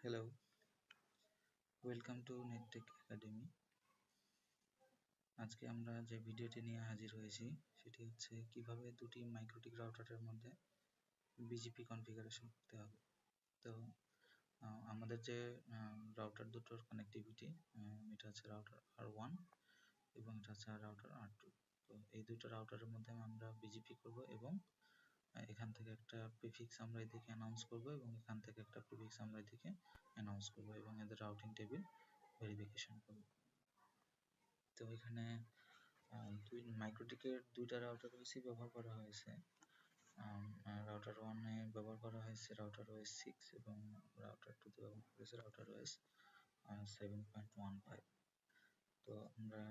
Hello, welcome to Nettech academy. আজকে আমরা যে ভিডিওটি নিয়ে হাজির হয়েছি সেটি হচ্ছে কিভাবে দুটি মাইক্রোটিক রাউটারের মধ্যে বিজিপি কনফিগারেশন করতে হবে। তো আমাদের যে রাউটার দুটোর কানেক্টিভিটি, এটা হচ্ছে রাউটার R1 এবং এটা হচ্ছে রাউটার R2। তো এই দুটো রাউটারের মধ্যে আমরা বিজিপি করব এবং এখান থেকে একটা প্রিফিক্স আমরা এদিকে অ্যানাউন্স করব এবং এখান থেকে একটা প্রিফিক্স আমরা এদিকে অ্যানাউন্স করব এবং এদের রাউটিং টেবিল ভেরিফিকেশন করব। তো এখানে মাইক্রোটিকের দুইটা রাউটার ওএসই ব্যবহার করা হয়েছে। রাউটার 1-এ ব্যবহার করা হয়েছে রাউটার OS 6 এবং রাউটার 2-তে ব্যবহার করেছে রাউটার OS 7.15। তো আমরা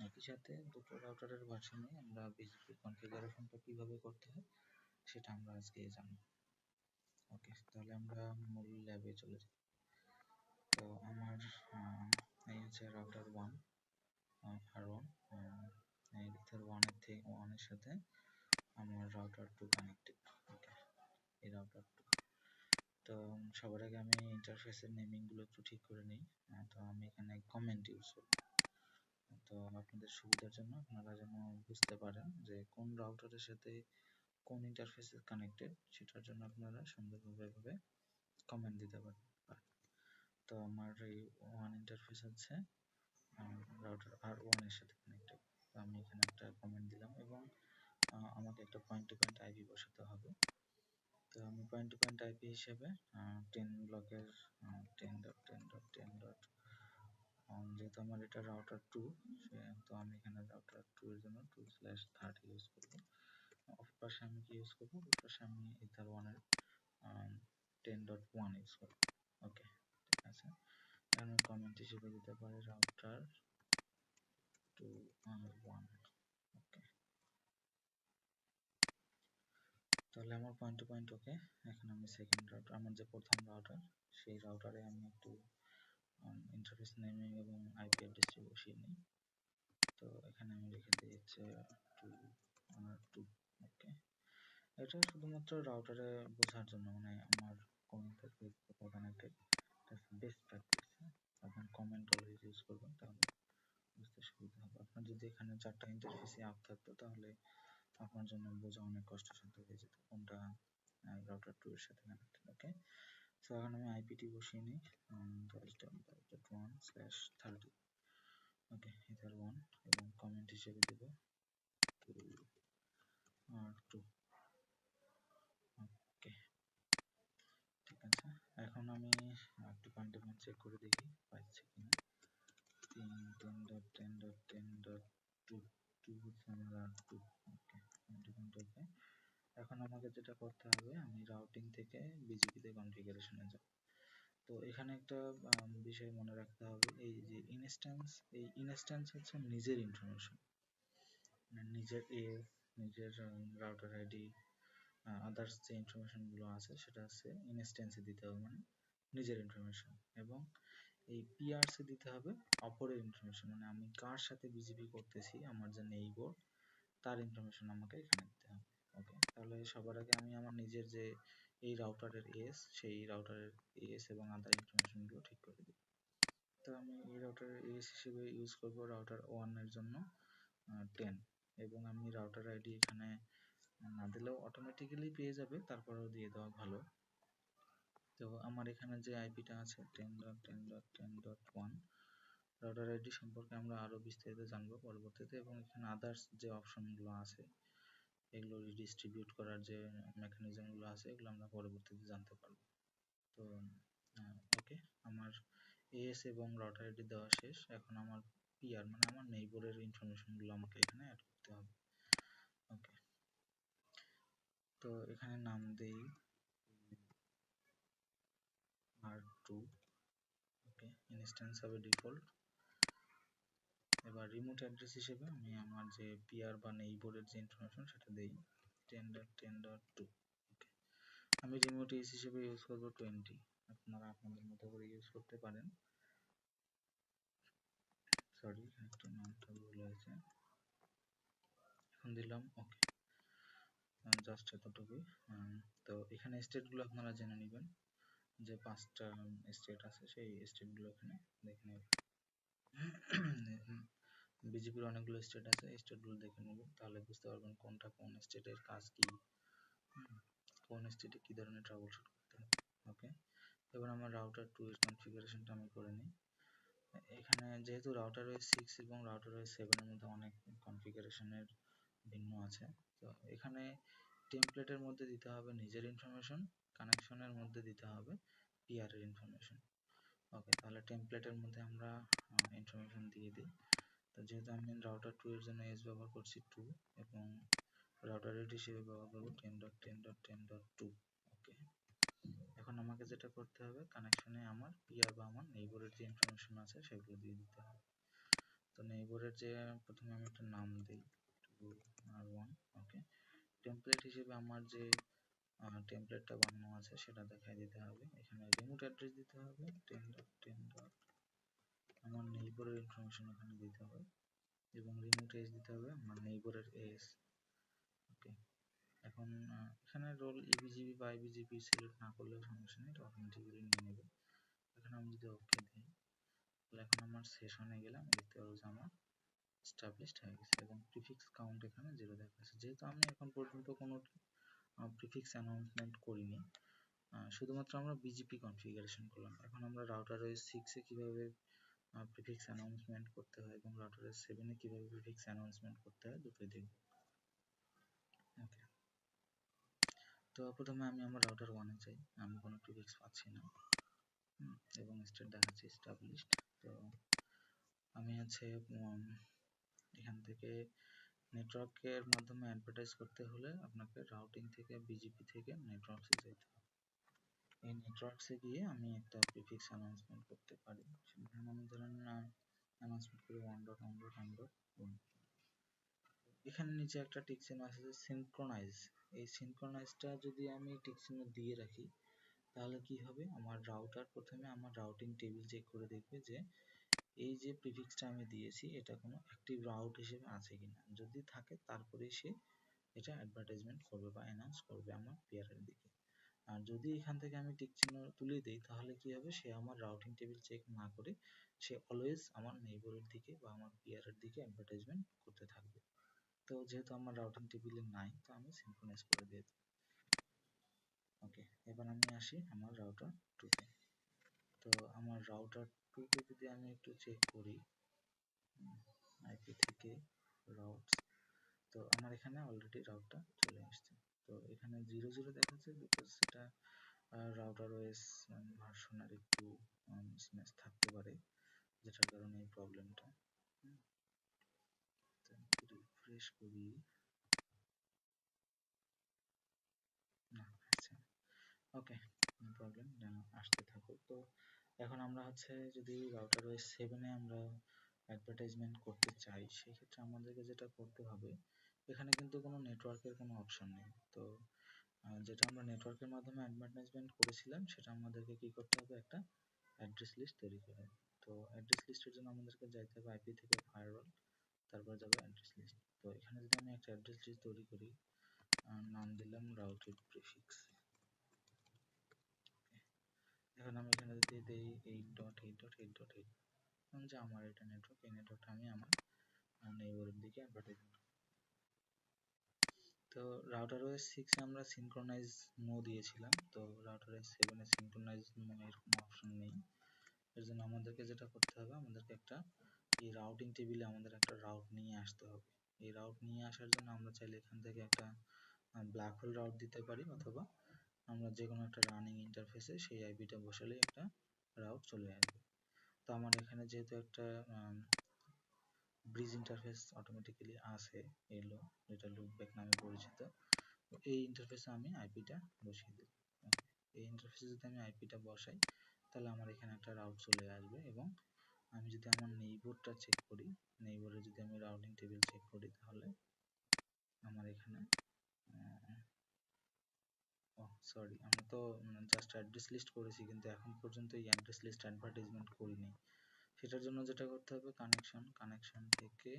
একই সাথে দুটো রাউটারের ভার্সনে আমরা বিজিপি কনফিগারেশনটা কিভাবে করতে হয় সেটা আমরা আজকে জানব। ওকে, তাহলে আমরা মূল ল্যাবে চলে যাই। তো আমার এই হচ্ছে রাউটার 1 R1, ইথার 1 এর সাথে আমার রাউটার 2 কানেক্টেড। ওকে, এই রাউটার 2। তো সবার আগে আমি ইন্টারফেসের নেমিংগুলো একটু ঠিক করে নিই। তো আমি এখানে কমেন্ট ইউজ করব। তো আপনাদের সুবিধার জন্য আপনারা যেন বুঝতে পারেন যে কোন রাউটারের সাথে কোন ইন্টারফেস কানেক্টেড, সেটার জন্য আপনারা সুন্দরভাবে এভাবে কমেন্ট দিতে পারেন। তো আমার এই 1 ইন্টারফেস হচ্ছে রাউটার R1 এর সাথে কানেক্টেড। তো আমি এখানে একটা কমেন্ট দিলাম এবং আমাকে একটা পয়েন্ট টু পয়েন্ট আইপি বসাতে হবে। তো আমি পয়েন্ট টু পয়েন্ট আইপি হিসেবে 10 ব্লকের 10.10.10. যেহেতু আমার এটা রাউটার 2, তো আমি এখানে রাউটার 2 এর জন্য 2/30 ইউজ করব। অপর পাশে আমি কি ইউজ করব? অপর পাশে আমি ইথার 1 এর 10.1 ইউজ করব। ওকে, ঠিক আছে। আমি কমেন্ট হিসেবে দিতে পারি রাউটার 2 R1। ওকে, তাহলে আমার পয়েন্ট টু পয়েন্ট ওকে। এখন আমি সেকেন্ড রাউটার, আমার যে প্রথম রাউটার, সেই রাউটারে আমি একটু ইন্টারফেস নেমিং এবং আইপি অ্যাড্রেসটি বসিয়ে নিই। তো এখানে আমি লিখে দিয়েছি 2R2। ওকে, এটা শুধুমাত্র রাউটারে বোঝার জন্য, মানে আমার কোন ইন্টারফেস কোথায় কানেক্টেড, বেস্ট প্র্যাকটিস। আপনি কমেন্ট অলওয়েজ ইউজ করবেন, তাহলে বুঝতে সুবিধা হবে। আপনার যদি এখানে 4টা ইন্টারফেসে আপ থাকতো তাহলে আপনার জন্য বোঝা অনেক কষ্টসাধ্য হয়ে যেত কোনটা রাউটার 2 এর সাথে কানেক্টেড। ওকে, সো এখন আমি আইপিটি বসিয়ে নিই 10.1/30। ওকে, ইথার 1 এবং কমেন্ট হিসেবে দেব 2R2। ওকে, ঠিক আছে। এখন আমি একটু পয়েন্ট টু পয়েন্ট চেক করে দেখি পাচ্ছি কিনা। 10.10.10.2 হচ্ছে আমার R2। ওকে, ওকে। এখন আমাকে যেটা করতে হবে, আমি রাউটিং থেকে বিজিপিতে কনফিগারেশনে যাব। তো এখানে একটা বিষয় মনে রাখতে হবে, এই যে ইনস্ট্যান্স, এই ইনস্ট্যান্স হচ্ছে নিজের ইনফরমেশন, মানে নিজের রাউটার আইডি, আদার্স যে ইনফরমেশনগুলো আছে সেটা হচ্ছে ইনস্ট্যান্সে দিতে হবে, মানে নিজের ইনফরমেশন। এবং এই পিআরসি দিতে হবে অপরের ইনফরমেশন, মানে আমি কার সাথে বিজিপি করতেছি, আমার যে নেইবার, তার ইনফরমেশন আমাকে এখানে দিতে হবে। ওকে, তাহলে সবার আগে আমি আমার নিজের যে এই রাউটারের এস, সেই রাউটারের এস এবং আদার ইনফরমেশনগুলো ঠিক করে দিই। তো আমি এই রাউটারের এস হিসেবে ইউজ করব রাউটার 1 এর জন্য 10, এবং আমি রাউটার আইডি এখানে না দিলেও অটোমেটিক্যালি পেয়ে যাবে, তারপরেও দিয়ে দেওয়া ভালো। তো আমার এখানে যে আইপিটা আছে 10.10.10.1, রাউটার আইডি সম্পর্কে আমরা আরো বিস্তারিত জানবো পরবর্তীতে, এবং এখানে আদার্স যে অপশনগুলো আছে, এগুলো রিডিস্ট্রিবিউট করার যে মেকানিজমগুলো আছে, এগুলো আমরা পরবর্তীতে জানতে পারবো। তো ওকে, আমার এএস এবং রাউটার আইডি দেওয়া শেষ। এখন আমার পিআর, মানে আমার নেইবরের ইনফরমেশনগুলো আমাকে এখানে অ্যাড করতে হবে। ওকে, তো এখানে নাম দেই R2। ওকে, ইনস্ট্যান্স হবে ডিফল্ট। এবার রিমোট অ্যাড্রেস হিসেবে আমি আমার যে পিআর বা নেইবরের যে ইনফরমেশন সেটা দেই 10.10.2। ওকে, আমি রিমোট এস হিসেবে ইউজ করব 20। আপনারা আপনাদের মতো করে ইউজ করতে পারেন। সরি, একটু নামটা ভুল হয়েছে। এখন দিলাম ওকে, জাস্ট এতটুকুই। তো এখানে স্টেটগুলো আপনারা জেনে নেবেন। যে 5টা স্টেট আছে সেই স্টেটগুলো এখানে দেখে নেব। বিজেপির অনেকগুলো স্টেট আছে, এই স্টেটগুলো দেখে নেব, তাহলে বুঝতে পারবেন কোনটা কোন স্টেটের কাজ কি, কোন স্টেটে কি ধরনের ট্রাবল শুট করতে হবে। ওকে, এবার আমার রাউটার 2 এর কনফিগারেশনটা আমি করে নিই। এখানে যেহেতু রাউটার ওএস 6 এবং রাউটার ওএস 7 এর মধ্যে অনেক কনফিগারেশনের ভিন্ন আছে, তো এখানে টেমপ্লেটের মধ্যে দিতে হবে নিজের ইনফরমেশন, কানেকশনের মধ্যে দিতে হবে পিআর এর ইনফরমেশন। ওকে, তাহলে টেমপ্লেটের মধ্যে আমরা ইনফরমেশন দিয়ে দিই। তো যেহেতু আমি রাউটার 2 এর জন্য এস ব্যবহার করছি 2 এবং রাউটার রেট হিসেবে ব্যবহার করব 10.10.10.2। ওকে, এখন আমাকে যেটা করতে হবে, কানেকশনে আমার পিআর বা আমার নেইবরের যে ইনফরমেশন আছে সেগুলো দিয়ে দিতে হবে। তো নেইবরের যে প্রথমে আমি একটা নাম দিই 2R1। ওকে, টেমপ্লেট হিসেবে আমার যে টেমপ্লেটটা বানানো আছে সেটা দেখাই দিতে হবে। এখানে রিমোট অ্যাড্রেস দিতে হবে 10.10. আমার নেইবরের ইনফরমেশন এখানে দিতে হবে এবং রিমোট এজ দিতে হবে আমার নেইবরের এজ। ওকে, এখন এখানে রোল ইবিজিবি বা আইবিজিবি সিলেক্ট না করলেও সমস্যা নেই, এটা অটোমেটিক্যালি নিয়ে নেবে। এখানে আমি যদি ওকে দিই, তাহলে এখন আমার সেশনে গেলে আমি দেখতে পাবো যে আমার এস্টাবলিশড হয়ে গেছে এবং প্রিফিক্স কাউন্ট এখানে 0 দেখাচ্ছে। যেহেতু আমি এখন পর্যন্ত কোনো প্রিফিক্স অ্যানাউন্সমেন্ট করিনি, শুধুমাত্র আমরা বিজিপি কনফিগারেশন করলাম। এখন আমরা রাউটার ওএস 6 এ কিভাবে প্রিফিক্স অ্যানাউন্সমেন্ট করতে হয় এবং রাউটার ওএস 7 এ কিভাবে প্রিফিক্স অ্যানাউন্সমেন্ট করতে হয় দুটোই দেখব। ওকে, তো প্রথমে আমি আমার রাউটার 1 এ যাই, আমি কোনো প্রিফিক্স পাচ্ছি না এবং স্টেট দেখাচ্ছে এস্টাবলিশড। তো আমি হচ্ছে এখান থেকে নেটওয়ার্কের মাধ্যমে অ্যাডভার্টাইজ করতে হলে আপনাকে রাউটিং থেকে বিজিপি থেকে নেটওয়ার্কসে যেতে হবে। এই নেটওয়ার্কসে গিয়ে আমি একটা প্রিফিক্স অ্যানাউন্সমেন্ট করতে পারি। সেখানে আমি ধরেন অ্যানাউন্সমেন্ট করি 1.1.1.1। এখানে নিচে একটা টিক চিহ্ন আছে যে সিনক্রোনাইজ। এই সিনক্রোনাইজটা যদি আমি টিক চিহ্ন দিয়ে রাখি, তাহলে কি হবে, আমার রাউটার প্রথমে আমার রাউটিং টেবিল চেক করে দেখবে যে এই যে প্রিফিক্সটা আমি দিয়েছি এটা কোনো অ্যাক্টিভ রাউট হিসেবে আছে কিনা। যদি থাকে তারপরে সে এটা অ্যাডভার্টাইজমেন্ট করবে বা অ্যানাউন্স করবে আমার পিআরের দিকে। আর যদি এখান থেকে আমি টিক চিহ্ন তুলে দিই, তাহলে কি হবে, সে আমার রাউটিং টেবিল চেক না করে সে অলওয়েজ আমার নেইবরের দিকে বা আমার পিআরের দিকে অ্যাডভার্টাইজমেন্ট করতে থাকবে। তো যেহেতু আমার রাউটিং টেবিলে নাই, তো আমি সিনক্রোনাইজ করে দিই। ওকে, এবার আমি আসি আমার রাউটার 2 তে। তো আমার রাউটার 2 কে যদি আমি একটু চেক করি আইপি থেকে রাউটস, তো আমার এখানে অলরেডি রাউটটা চলে আসছে। তো এখানে 00 দেখাচ্ছে বিকজ সেটা রাউটার ওএস ভার্সনের একটু মিসম্যাচ থাকতে পারে, যেটার কারণে এই প্রবলেমটা। রিফ্রেশ করি, না আসছে না। ওকে, নো প্রবলেম, আসতে থাকুক। তো এখন আমরা হচ্ছে যদি রাউটার ওএস 7 এ আমরা অ্যাডভার্টাইজমেন্ট করতে চাই, সেক্ষেত্রে আমাদেরকে যেটা করতে হবে, এখানে কিন্তু কোনো নেটওয়ার্কের কোনো অপশন নেই। তো যেটা আমরা নেটওয়ার্কের মাধ্যমে অ্যাডভার্টাইজমেন্ট করেছিলাম, সেটা আমাদেরকে কি করতে হবে, একটা অ্যাড্রেস লিস্ট তৈরি করে। তো অ্যাড্রেস লিস্টের জন্য আমাদেরকে যাইতে হবে আইপি থেকে ফায়ারওয়াল, তারপর যাবো অ্যাড্রেস লিস্ট। তো এখানে যদি আমি একটা অ্যাড্রেস লিস্ট তৈরি করি, নাম দিলাম রাউটেড প্রিফিক্স। এখন আমি এখানে যদি দেই 8.8.8.8, যে আমার এটা নেটওয়ার্ক, এই নেটওয়ার্কটা আমি আমার নেইবারের দিকে অ্যাডভার্টাইজমেন্ট। তো রাউটার ওএস 6 এ আমরা সিনক্রোনাইজ নো দিয়েছিলাম, তো রাউটার ওএস 7 এ সিনক্রোনাইজ নো এর কোনো অপশন নেই। এর জন্য আমাদেরকে যেটা করতে হবে, আমাদেরকে একটা এই রাউটিং টেবিলে আমাদের একটা রাউট নিয়ে আসতে হবে। এই রাউট নিয়ে আসার জন্য আমরা চাইলে এখান থেকে একটা ব্ল্যাক হোল রাউট দিতে পারি, অথবা আমরা যে কোনো একটা রানিং ইন্টারফেসে সেই আইপিটা বসালেই একটা রাউট চলে আসবে। তো আমার এখানে যেহেতু একটা ব্রিজ ইন্টারফেস অটোমেটিক্যালি আসে, এলো, যেটা লুপব্যাক নামে পরিচিত, তো এই ইন্টারফেসে আমি আইপিটা বসিয়ে দেব। এই ইন্টারফেসে যদি আমি আইপিটা বসাই, তাহলে আমার এখানে একটা রাউট চলে আসবে। এবং আমি যদি আমার নেইবরটা চেক করি, নেইবরে যদি আমি রাউটিং টেবিল চেক করি, তাহলে আমার এখানে সরি, আমরা তো জাস্ট অ্যাড্রেস লিস্ট করেছি, কিন্তু এখন পর্যন্ত এই অ্যাড্রেস লিস্ট অ্যাডভার্টাইজমেন্ট করিনি। সেটার জন্য যেটা করতে হবে, কানেকশন থেকে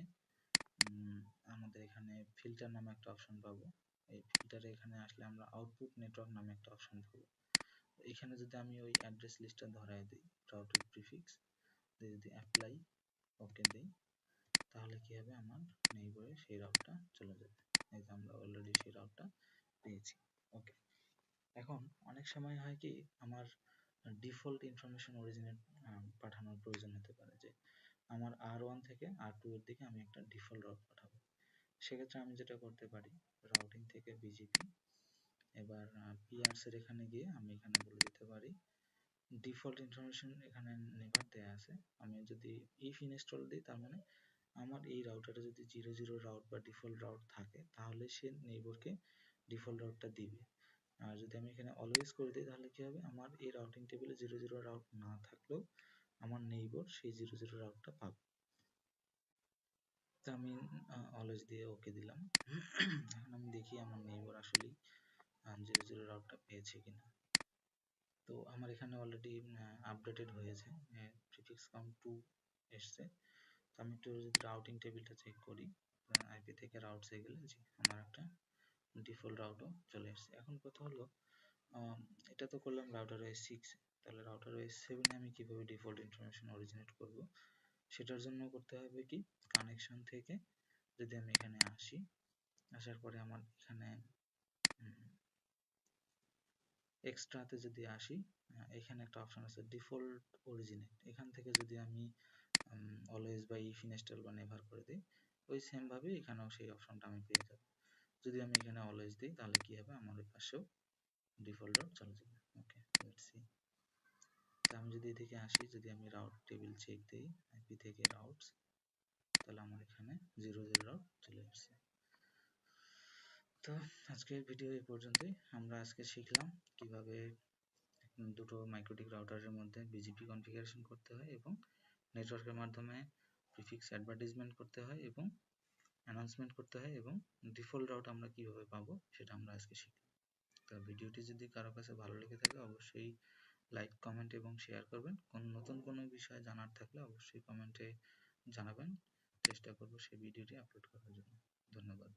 আমাদের এখানে ফিল্টার নামে একটা অপশন পাবো। এই ফিল্টারে এখানে আসলে আমরা আউটপুট নেটওয়ার্ক নামে একটা অপশন পাবো। এখানে যদি আমি ওই অ্যাড্রেস লিস্টটা ধরায় দিই রাউটের প্রিফিক্স দিয়ে যদি অ্যাপ্লাই ওকে দিই, তাহলে কি হবে, আমার নেইবারে সেই রাউটটা চলে যাবে। এই যে আমরা অলরেডি সেই রাউটটা পেয়েছি। ওকে, এখন অনেক সময় হয় কি, আমার ডিফল্ট ইনফরমেশন অরিজিনেট পাঠানোর প্রয়োজন হতে পারে, যে আমার R1 থেকে R2 এর দিকে আমি একটা ডিফল্ট রাউট পাঠাবো। সেক্ষেত্রে আমি যেটা করতে পারি, রাউটিং থেকে বিজিপি, এবার পিআরস এর এখানে গিয়ে আমি এখানে বলে দিতে পারি ডিফল্ট ইনফরমেশন এখানে নেভার দেয়া আছে, আমি যদি ইফ ইনস্টল দিই তার মানে আমার এই রাউটারে যদি 00 রাউট বা ডিফল্ট রাউট থাকে তাহলে সে নেইবরকে ডিফল্ট রাউটটা দিবে। আর যদি আমি এখানে অলওয়েজ করে দিই তাহলে কি হবে, আমার এই রাউটিং টেবিলে 00 রাউট না থাকলেও আমার নেইবর সেই 00 রাউটটা পাবে। তো আমি অলওয়েজ দিয়ে ওকে দিলাম। এখন আমি দেখি আমার নেইবর আসলেই 00 রাউটটা পেয়েছে কিনা। তো আমার এখানে অলরেডি আপডেটেড হয়েছে, প্রিফিক্স কাউন্ট 2 এসছে। তো আমি একটু যদি রাউটিং টেবিলটা চেক করি, আইপি থেকে রাউটসে গেলে জি আমার একটা ডিফল্ট রাউটও চলে এসেছে। এখন কথা হলো, এটা তো করলাম রাউটার ওএস 6, তাহলে রাউটার ওএস 7 এ আমি কিভাবে ডিফল্ট ইনফরমেশন অরিজিনেট করব, সেটার জন্য করতে হবে কি, কানেকশন থেকে যদি আমি এখানে আসি, আসার পরে আমার এখানে এক্সট্রাতে যদি আসি, এখানে একটা অপশন আছে ডিফল্ট অরিজিনেট, এখান থেকে যদি আমি অলওয়েজ বা ইফ ইনস্টল বা নেভার করে দিই, ওই সেম ভাবে এখানেও সেই অপশনটা আমি পেয়ে যাব। যদি আমি এখানে অলওয়েজ দিই তাহলে কি হবে, আমার ওই পাশেও ডিফল্ট রাউট চলে যাবে। ওকে, লেটস সি। তো আমি যদি এদিকে আসি, যদি আমি রাউট টেবিল চেক দিই আইপি থেকে রাউটস, তাহলে আমার এখানে 00 রাউট চলে আসছে। তো আজকের ভিডিও এই পর্যন্তই। আমরা আজকে শিখলাম কিভাবে দুটো মাইক্রোটিক রাউটারের মধ্যে বিজিপি কনফিগারেশন করতে হয় এবং নেটওয়ার্কের মাধ্যমে প্রিফিক্স অ্যাডভার্টাইজমেন্ট করতে হয় এবং অ্যানাউন্সমেন্ট করতে হয়, এবং ডিফল্ট রাউট আমরা কিভাবে পাবো সেটা আমরা আজকে শিখলাম। তো ভিডিওটি যদি কারো কাছে ভালো লেগে থাকে অবশ্যই লাইক, কমেন্ট এবং শেয়ার করবেন। নতুন কোনো বিষয় জানার থাকলে অবশ্যই কমেন্টে জানাবেন, চেষ্টা করব সেই ভিডিওটি আপলোড করার জন্য। ধন্যবাদ।